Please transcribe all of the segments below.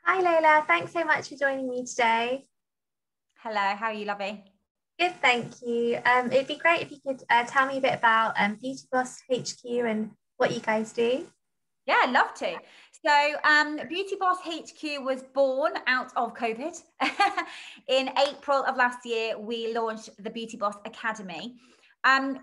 Hi Layla, thanks so much for joining me today. Hello, how are you, lovey? Good, thank you. It'd be great if you could tell me a bit about Beauty Boss HQ and what you guys do. Yeah, I'd love to. Beauty Boss HQ was born out of COVID. In April of last year, we launched the Beauty Boss Academy,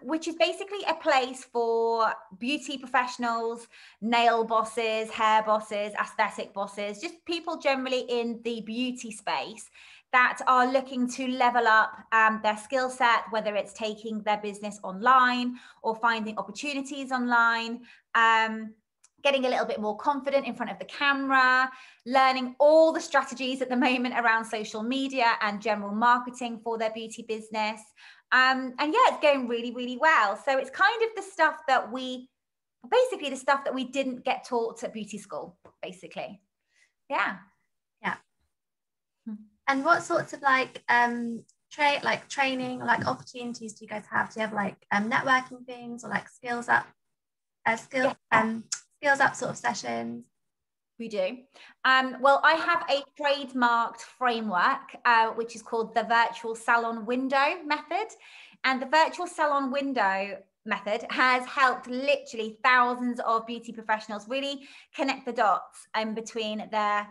which is basically a place for beauty professionals, nail bosses, hair bosses, aesthetic bosses, just people generally in the beauty space that are looking to level up their skill set, whether it's taking their business online or finding opportunities online. Getting a little bit more confident in front of the camera, learning all the strategies at the moment around social media and general marketing for their beauty business. And yeah, it's going really, really well. So it's kind of the stuff that we didn't get taught at beauty school, basically. Yeah. Yeah. Hmm. And what sorts of training or like opportunities do you guys have? Do you have like networking things or like Yeah. skills up sort of sessions? We do. Well, I have a trademarked framework, which is called the virtual salon window method. And the virtual salon window method has helped literally thousands of beauty professionals really connect the dots in between their,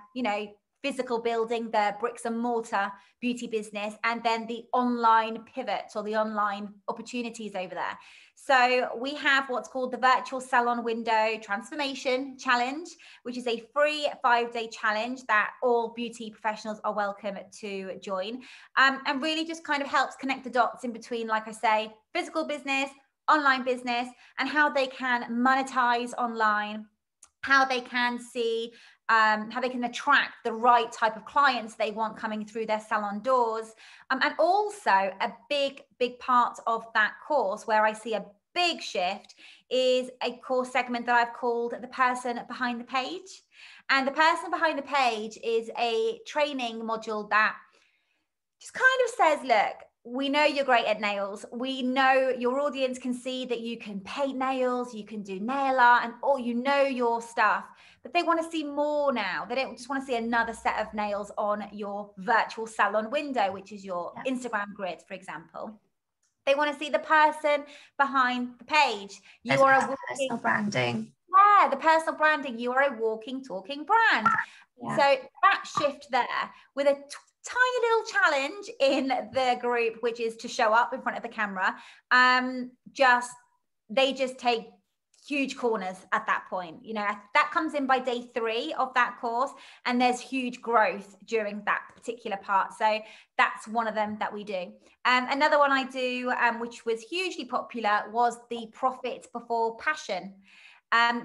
physical building, their bricks and mortar beauty business, and then the online pivots or the online opportunities over there. So we have what's called the virtual salon window transformation challenge, which is a free 5-day challenge that all beauty professionals are welcome to join, and really just kind of helps connect the dots in between, like I say, physical business, online business, and how they can monetize online, how they can see how they can attract the right type of clients they want coming through their salon doors. And also a big part of that course where I see a big shift is a course segment that I've called the person behind the page. And the person behind the page is a training module that just kind of says, look, we know you're great at nails. We know your audience can see that you can paint nails, you can do nail art, and all your stuff. But they want to see more now. They don't just want to see another set of nails on your virtual salon window, which is your Instagram grid, for example. They want to see the person behind the page. You are a personal branding. Yeah, the personal branding. You are a walking, talking brand. Yeah. So that shift there with a tiny little challenge in the group, which is to show up in front of the camera. They just take huge corners at that point. That comes in by day 3 of that course, and there's huge growth during that particular part. So that's one of them that we do. Another one I do, which was hugely popular, was the Profit Before Passion,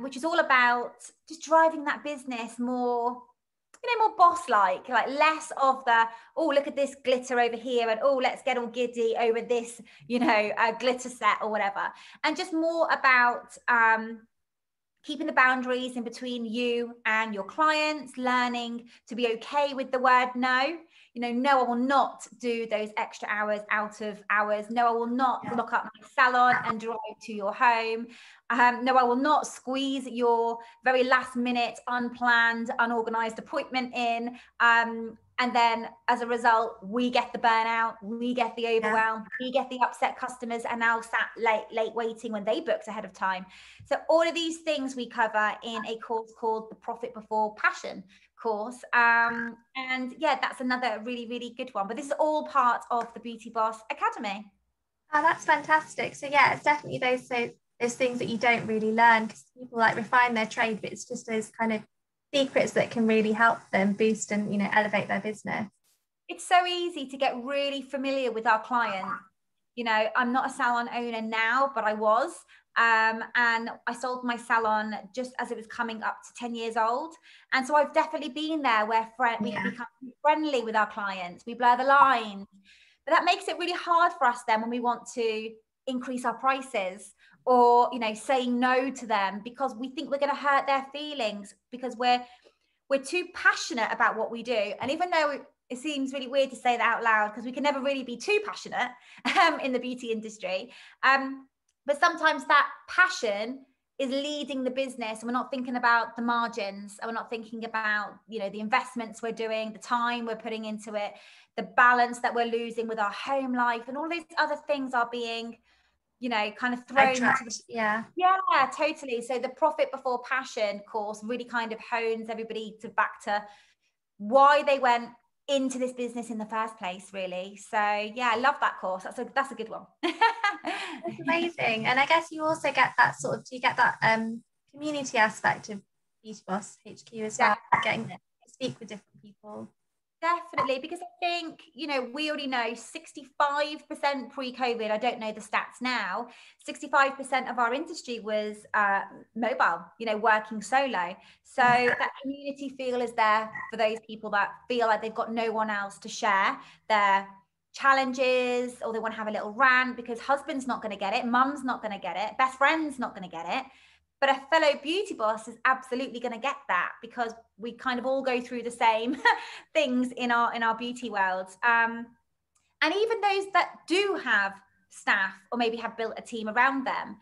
which is all about just driving that business more boss-like, like less of the, oh, look at this glitter over here, and oh, let's get all giddy over this, glitter set or whatever. And just more about keeping the boundaries in between you and your clients, learning to be okay with the word no. No, I will not do those extra hours out of hours. No, I will not lock up my salon and drive to your home. No, I will not squeeze your very last minute, unplanned, unorganized appointment in. And then as a result, we get the burnout, we get the overwhelm, we get the upset customers and now sat late waiting when they booked ahead of time. So all of these things we cover in a course called the Profit Before Passion course. And yeah, that's another really, really good one. But this is all part of the Beauty Boss Academy. Oh, that's fantastic. So yeah, it's definitely those things that you don't really learn because people like refine their trade, but it's just those kind of secrets that can really help them boost and elevate their business. It's so easy to get really familiar with our clients. I'm not a salon owner now, but I was. And I sold my salon just as it was coming up to 10 years old. And so I've definitely been there where we can become friendly with our clients. We blur the lines. But that makes it really hard for us then when we want to increase our prices or, say no to them because we think we're going to hurt their feelings because we're too passionate about what we do. And even though it seems really weird to say that out loud because we can never really be too passionate in the beauty industry. But sometimes that passion is leading the business, and we're not thinking about the margins, and we're not thinking about, you know, the investments we're doing, the time we're putting into it, the balance that we're losing with our home life, and all these other things are being, you know, kind of thrown into the, yeah, totally. So the profit before passion course really kind of hones everybody to back to why they went into this business in the first place, really. So yeah, I love that course. That's a good one. that's amazing. And I guess you also get that sort of, do you get that community aspect of Beauty Boss HQ as well, getting to speak with different people? Definitely, because I think, you know, we already know 65% pre-COVID, I don't know the stats now, 65% of our industry was mobile, you know, working solo. So that community feel is there for those people that feel like they've got no one else to share their challenges, or they want to have a little rant because husband's not going to get it, mum's not going to get it, best friend's not going to get it. But a fellow beauty boss is absolutely going to get that, because we kind of all go through the same things in our beauty world. And even those that do have staff or maybe have built a team around them,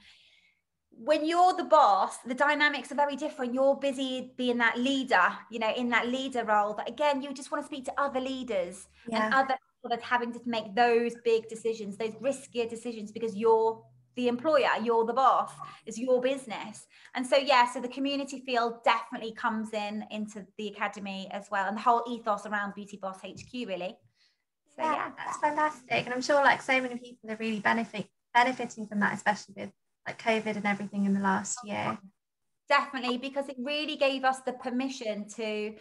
when you're the boss, the dynamics are very different. You're busy being that leader, you know, in that leader role. But again, you just want to speak to other leaders and other people that's having to make those big decisions, those riskier decisions, because you're the employer, you're the boss, it's your business. And so, yeah, so the community feel definitely comes into the academy as well, and the whole ethos around Beauty Boss HQ, really. So yeah, that's fantastic. And I'm sure like so many people are really benefiting from that, especially with like COVID and everything in the last year. Definitely, because it really gave us the permission to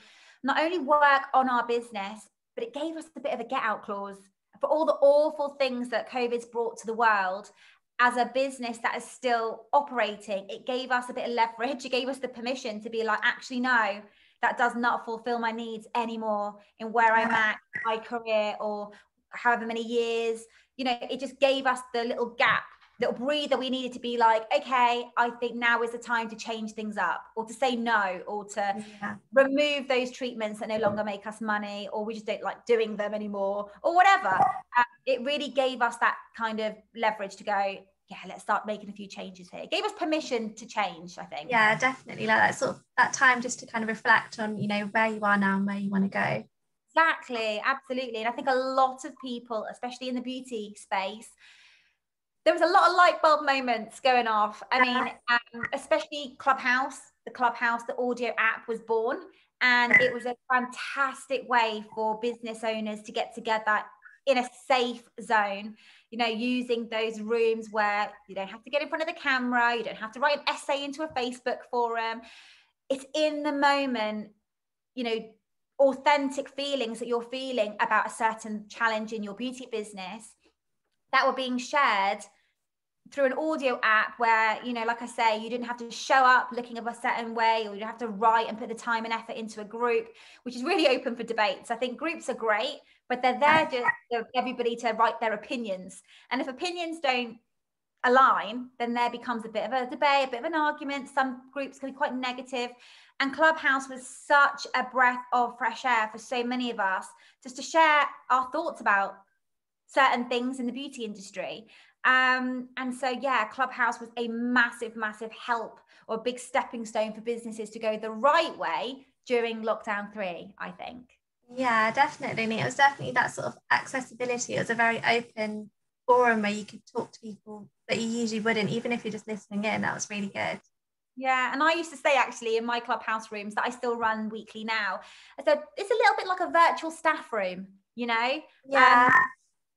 not only work on our business, but it gave us a bit of a get out clause for all the awful things that COVID's brought to the world. As a business that is still operating, it gave us a bit of leverage. It gave us the permission to be like, actually, no, that does not fulfill my needs anymore in where I'm at in my career, or however many years. You know, it just gave us the little gap, little breather we needed to be like, okay, I think now is the time to change things up, or to say no, or to remove those treatments that no longer make us money, or we just don't like doing them anymore, or whatever. It really gave us that kind of leverage to go, yeah, let's start making a few changes here. It gave us permission to change, I think. Yeah, definitely. Like that sort of that time just to kind of reflect on, you know, where you are now and where you want to go. Exactly, absolutely. And I think a lot of people, especially in the beauty space, there was a lot of light bulb moments going off. I mean, especially Clubhouse, the audio app was born, and it was a fantastic way for business owners to get together in a safe zone, you know, using those rooms where you don't have to get in front of the camera, you don't have to write an essay into a Facebook forum. It's in the moment, you know, authentic feelings that you're feeling about a certain challenge in your beauty business that were being shared through an audio app where, you know, like I say, you didn't have to show up looking of a certain way, or you don't have to write and put the time and effort into a group, which is really open for debates. I think groups are great, but they're there just for everybody to write their opinions. And if opinions don't align, then there becomes a bit of a debate, a bit of an argument. Some groups can be quite negative. And Clubhouse was such a breath of fresh air for so many of us, just to share our thoughts about certain things in the beauty industry. And so, yeah, Clubhouse was a massive, massive help, or a big stepping stone for businesses to go the right way during lockdown 3, I think. Yeah, definitely. And it was definitely that sort of accessibility. It was a very open forum where you could talk to people that you usually wouldn't, even if you're just listening in. That was really good. Yeah, and I used to say actually in my Clubhouse rooms that I still run weekly now, I said it's a little bit like a virtual staff room, you know? Yeah.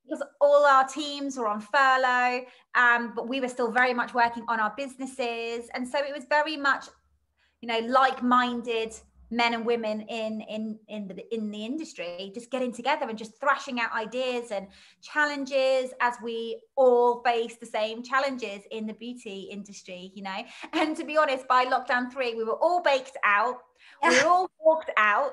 Because all our teams were on furlough, but we were still very much working on our businesses. And so it was very much, you know, like-minded men and women in the industry, just getting together and just thrashing out ideas and challenges, as we all face the same challenges in the beauty industry, you know. And to be honest, by lockdown 3, we were all baked out. We were all walked out.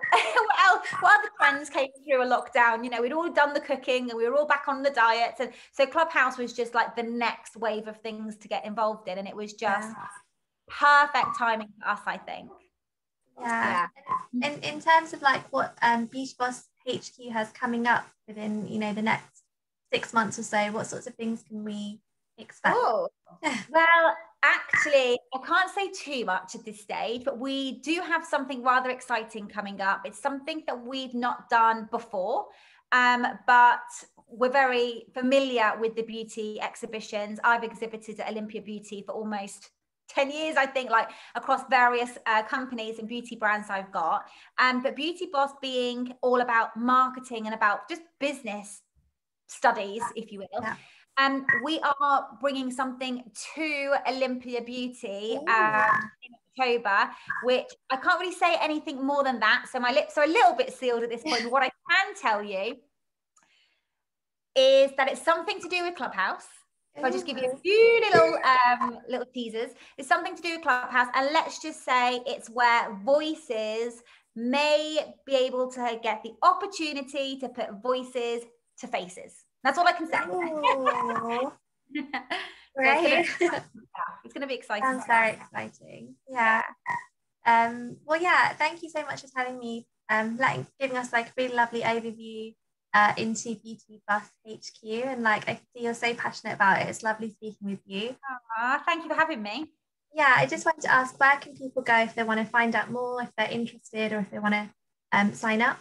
What other trends came through a lockdown? You know, we'd all done the cooking and we were all back on the diets. And so Clubhouse was just like the next wave of things to get involved in. And it was just perfect timing for us, I think. Yeah. In terms of like what Beauty Boss HQ has coming up within, you know, the next 6 months or so, what sorts of things can we expect? Oh, well, Actually, I can't say too much at this stage, but we do have something rather exciting coming up. It's something that we've not done before, but we're very familiar with the beauty exhibitions. I've exhibited at Olympia Beauty for almost 10 years, I think, like across various companies and beauty brands I've got. But Beauty Boss being all about marketing and about just business studies, if you will. Yeah. We are bringing something to Olympia Beauty in October, which I can't really say anything more than that. So my lips are a little bit sealed at this point. But what I can tell you is that it's something to do with Clubhouse. If I just give you a few little teasers, it's something to do with Clubhouse. And let's just say it's where voices may be able to get the opportunity to put voices to faces. That's all I can say. Great. It's going to be exciting. Sounds very exciting. Yeah. Well, yeah, thank you so much for telling me, giving us like a really lovely overview into Beauty Boss HQ. And like, I can see you're so passionate about it. It's lovely speaking with you. Thank you for having me. Yeah, I just wanted to ask, where can people go if they want to find out more, if they're interested, or if they want to sign up?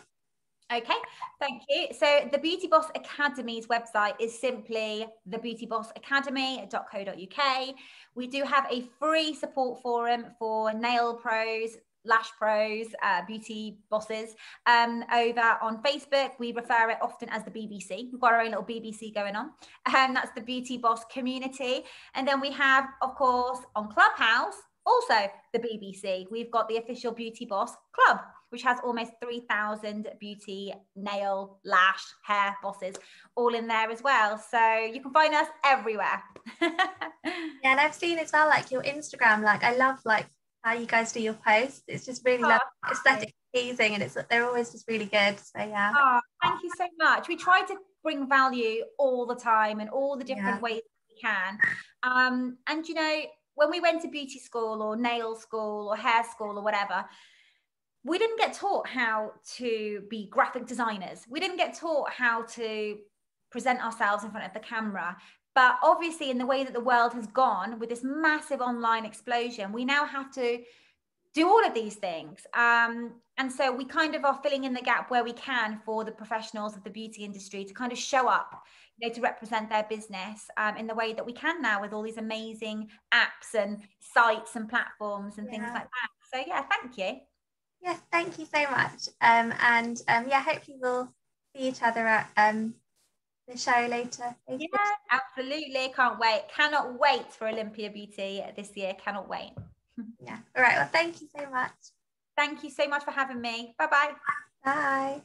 Okay, thank you. So the Beauty Boss Academy's website is simply thebeautybossacademy.co.uk. We do have a free support forum for nail pros, lash pros, beauty bosses over on Facebook. We refer it often as the BBC. We've got our own little BBC going on. That's the Beauty Boss community. And then we have, of course, on Clubhouse, also the BBC. We've got the official Beauty Boss Club, which has almost 3,000 beauty, nail, lash, hair bosses all in there as well. So you can find us everywhere. Yeah, and I've seen as well, like your Instagram, like I love like how you guys do your posts. It's just really aesthetic pleasing, and they're always just really good. So yeah. Thank you so much. We try to bring value all the time and all the different ways we can. And you know, when we went to beauty school or nail school or hair school or whatever, we didn't get taught how to be graphic designers. We didn't get taught how to present ourselves in front of the camera. But obviously, in the way that the world has gone with this massive online explosion, we now have to do all of these things. And so we kind of are filling in the gap where we can for the professionals of the beauty industry to kind of show up, you know, to represent their business in the way that we can now with all these amazing apps and sites and platforms and things like that. So yeah, thank you. Yes, thank you so much. And yeah, hopefully we'll see each other at the show later. Yeah, absolutely. Can't wait. Cannot wait for Olympia Beauty this year. Cannot wait. Yeah. All right. Well, thank you so much. Thank you so much for having me. Bye-bye. Bye.